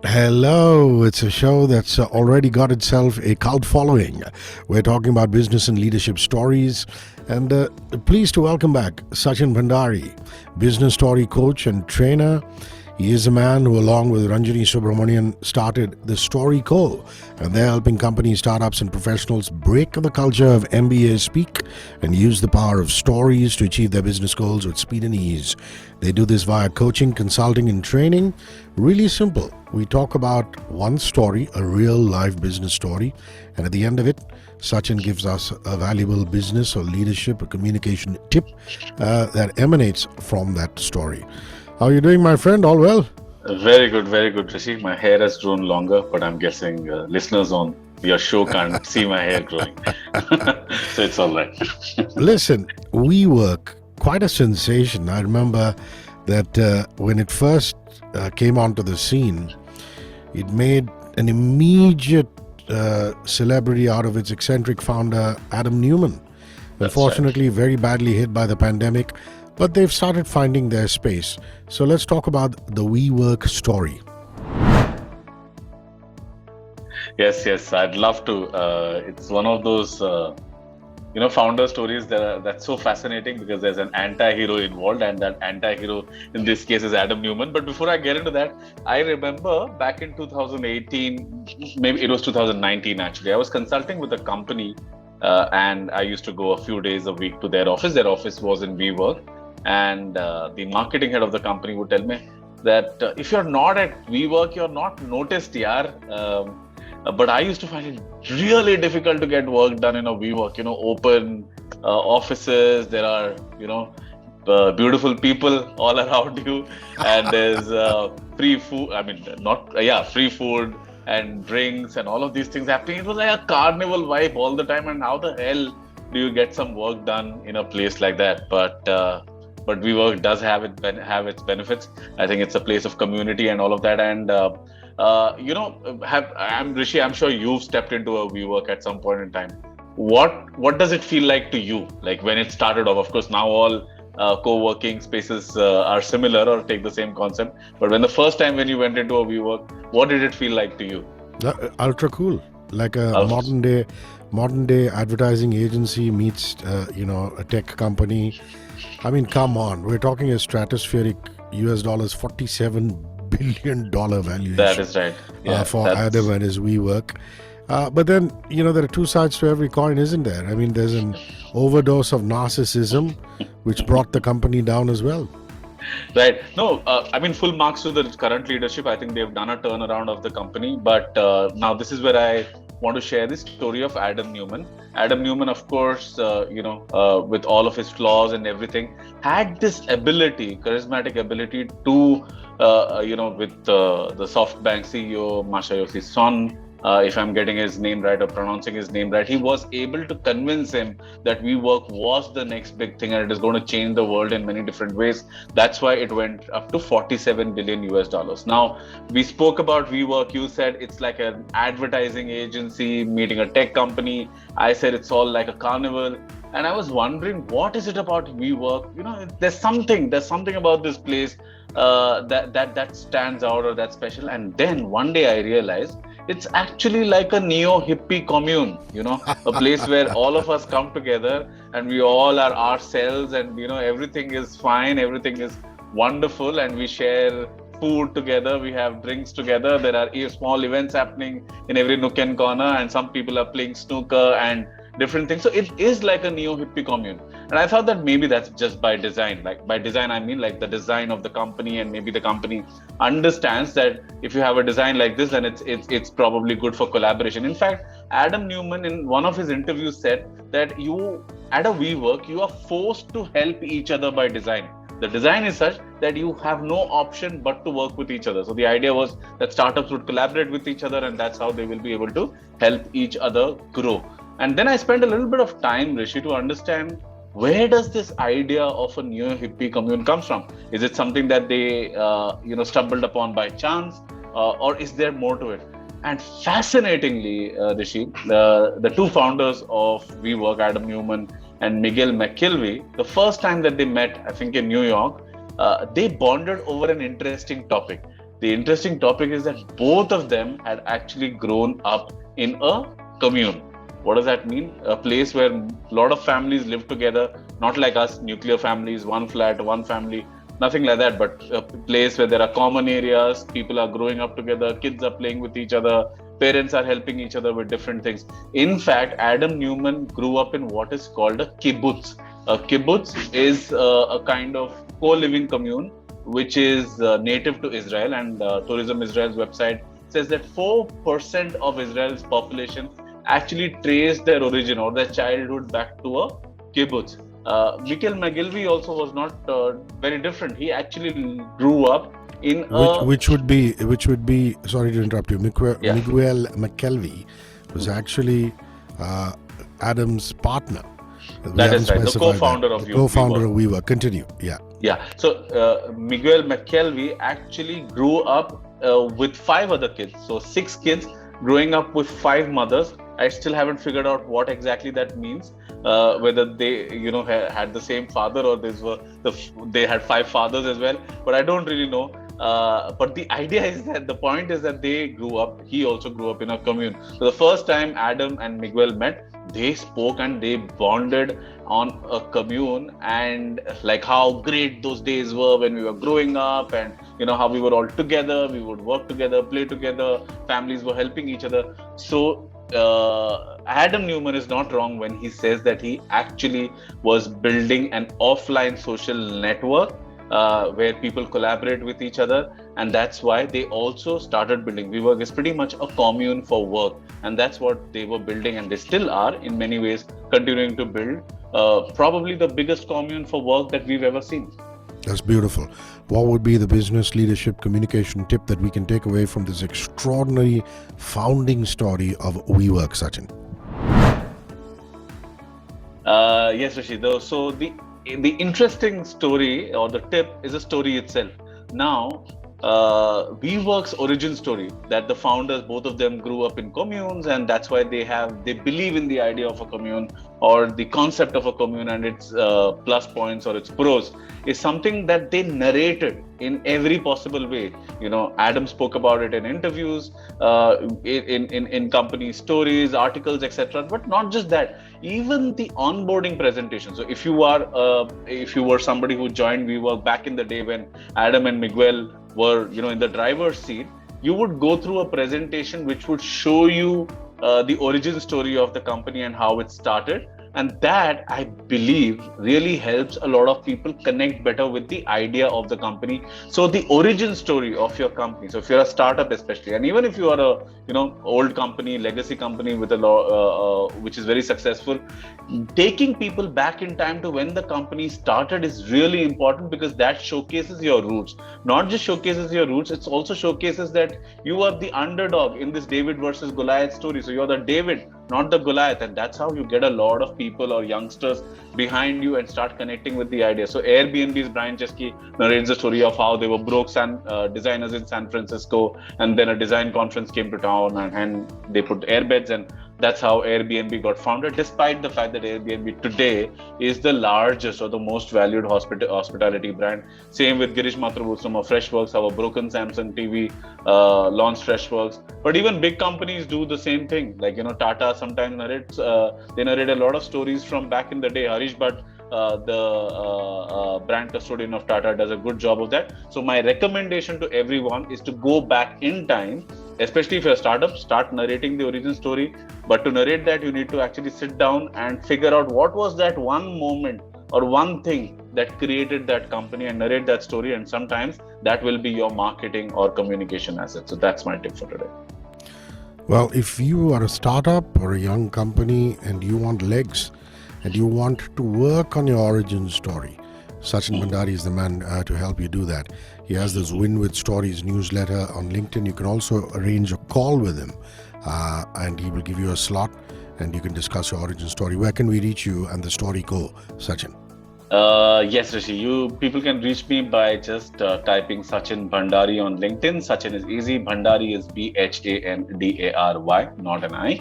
Hello, it's a show that's already got itself a cult following. We're talking about business and leadership stories. And pleased to welcome back Sachin Bhandary, business story coach and trainer. He is a man who, along with Ranjani Subramanian, started the Story Co. And they're helping companies, startups, and professionals break the culture of MBA speak and use the power of stories to achieve their business goals with speed and ease. They do this via coaching, consulting, and training. Really simple. We talk about one story, a real life business story, and at the end of it, Sachin gives us a valuable business or leadership or communication tip that emanates from that story. How are you doing, my friend? All well? Very good, Rishi. My hair has grown longer, but I'm guessing listeners on your show can't see my hair growing. So it's all right. Listen, WeWork, quite a sensation. I remember that when it first came onto the scene, it made an immediate celebrity out of its eccentric founder, Adam Neumann. Unfortunately, very badly hit by the pandemic, but they've started finding their space. So let's talk about the WeWork story. Yes, I'd love to. It's one of those, founder stories that's so fascinating because there's an anti-hero involved, and that anti-hero in this case is Adam Neumann. But before I get into that, I remember back in 2018, maybe it was 2019 actually, I was consulting with a company and I used to go a few days a week to their office. Their office was in WeWork, and the marketing head of the company would tell me that if you're not at WeWork, you're not noticed, yaar. But I used to find it really difficult to get work done in a WeWork. Open offices. There are beautiful people all around you, and there's free food. I mean, free food and drinks and all of these things happening. It was like a carnival vibe all the time. And how the hell do you get some work done in a place like that? But WeWork does have its benefits. I think it's a place of community and all of that. And Rishi, I'm sure you've stepped into a WeWork at some point in time. What does it feel like to you? Like when it started off, of course, now all co-working spaces are similar or take the same concept. But when the first time when you went into a WeWork, what did it feel like to you? Ultra cool, like a modern day advertising agency meets a tech company. I mean, come on, we're talking a stratospheric US dollars $47 billion valuation. That is right. Yeah, for Adam and his WeWork. But then, there are two sides to every coin, isn't there? I mean, there's an overdose of narcissism, which brought the company down as well. Right. No, full marks to the current leadership. I think they've done a turnaround of the company. But now this is where I want to share the story of Adam Neumann. Adam Neumann, of course, with all of his flaws and everything, had this charismatic ability to, with the SoftBank CEO, Masayoshi Son, if I'm getting his name right or pronouncing his name right, he was able to convince him that WeWork was the next big thing and it is going to change the world in many different ways. That's why it went up to $47 billion US dollars. Now, we spoke about WeWork. You said it's like an advertising agency meeting a tech company. I said it's all like a carnival. And I was wondering, what is it about WeWork? There's something about this place that stands out or that's special. And then one day I realized it's actually like a neo-hippie commune, a place where all of us come together and we all are ourselves, and everything is fine, everything is wonderful, and we share food together, we have drinks together. There are small events happening in every nook and corner, and some people are playing snooker and different things. So it is like a neo-hippie commune. And I thought that maybe that's just by design. Like by design, I mean like the design of the company, and maybe the company understands that if you have a design like this, then it's probably good for collaboration. In fact, Adam Neumann in one of his interviews said that you at a WeWork, you are forced to help each other by design. The design is such that you have no option but to work with each other. So the idea was that startups would collaborate with each other, and that's how they will be able to help each other grow. And then I spent a little bit of time, Rishi, to understand, where does this idea of a neo-hippie commune comes from? Is it something that they stumbled upon by chance, or is there more to it? And fascinatingly, Rishi, the two founders of WeWork, Adam Neumann and Miguel McKelvey, the first time that they met, I think in New York, they bonded over an interesting topic. the interesting topic is that both of them had actually grown up in a commune. What does that mean? A place where a lot of families live together, not like us, nuclear families, one flat, one family, nothing like that, but a place where there are common areas, people are growing up together, kids are playing with each other, parents are helping each other with different things. In fact, Adam Neumann grew up in what is called a kibbutz. A kibbutz is a kind of co-living commune which is native to Israel, and Tourism Israel's website says that 4% of Israel's population actually trace their origin or their childhood back to a kibbutz. Miguel McKelvey also was not very different. He actually grew up in which would be sorry to interrupt you. Miguel McKelvey was actually Adam's partner. That is right, the co-founder of WeWork. Continue. Yeah. So Miguel McKelvey actually grew up with 5 other kids. So 6 kids growing up with 5 mothers. I still haven't figured out what exactly that means. Whether they, had the same father or they had 5 fathers as well. But I don't really know. But the idea is that the point is that he also grew up in a commune. So the first time Adam and Miguel met, they spoke and they bonded on a commune, and like how great those days were when we were growing up, and how we were all together, we would work together, play together, families were helping each other. So Adam Neumann is not wrong when he says that he actually was building an offline social network where people collaborate with each other, and that's why they also started building. WeWork is pretty much a commune for work, and that's what they were building, and they still are in many ways continuing to build. Probably the biggest commune for work that we've ever seen. That's beautiful. What would be the business leadership communication tip that we can take away from this extraordinary founding story of WeWork, Sachin? Yes, Rishi. So the interesting story or the tip is a story itself. Now, WeWork's origin story, that the founders, both of them grew up in communes, and that's why they believe in the idea of a commune or the concept of a commune and its plus points or its pros, is something that they narrated in every possible way. Adam spoke about it in interviews, in company stories, articles, etc. But not just that, even the onboarding presentation. So if you were somebody who joined WeWork back in the day when Adam and Miguel were in the driver's seat, you would go through a presentation which would show you the origin story of the company and how it started. And that, I believe, really helps a lot of people connect better with the idea of the company. So the origin story of your company. So if you're a startup especially, and even if you are a old company, legacy company with which is very successful, taking people back in time to when the company started is really important, because that showcases your roots. Not just showcases your roots, it also showcases that you are the underdog in this David versus Goliath story. So you're the David, not the Goliath, and that's how you get a lot of people or youngsters behind you and start connecting with the idea. So Airbnb's Brian Chesky narrates the story of how they were broke designers in San Francisco, and then a design conference came to town and they put airbeds, and that's how Airbnb got founded, despite the fact that Airbnb today is the largest or the most valued hospitality brand. Same with Girish Mathrubootham of Freshworks, how a broken Samsung TV launched Freshworks. But even big companies do the same thing. Like, Tata sometimes narrates, they narrate a lot of stories from back in the day. Harish Bhatt, the brand custodian of Tata, does a good job of that. So my recommendation to everyone is to go back in time, especially if you're a startup, start narrating the origin story. But to narrate that, you need to actually sit down and figure out what was that one moment or one thing that created that company, and narrate that story. And sometimes that will be your marketing or communication asset. So that's my tip for today. Well, if you are a startup or a young company and you want legs and you want to work on your origin story, Sachin Bhandary is the man to help you do that. He has this Win With Stories newsletter on LinkedIn. You can also arrange a call with him and he will give you a slot and you can discuss your origin story. Where can we reach you and the story go, Sachin? Yes, Rishi. People can reach me by just typing Sachin Bhandary on LinkedIn. Sachin is easy. Bhandary is Bhandary, not an I.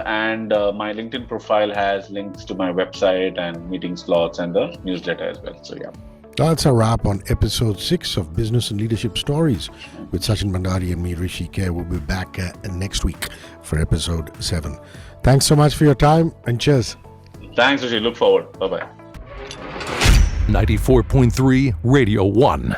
And my LinkedIn profile has links to my website and meeting slots and the newsletter as well. So yeah. That's a wrap on episode 6 of Business and Leadership Stories with Sachin Bhandary and me, Hrishi K. We'll be back next week for episode 7. Thanks so much for your time and cheers. Thanks, Hrishi. Look forward. Bye-bye. 94.3 Radio 1.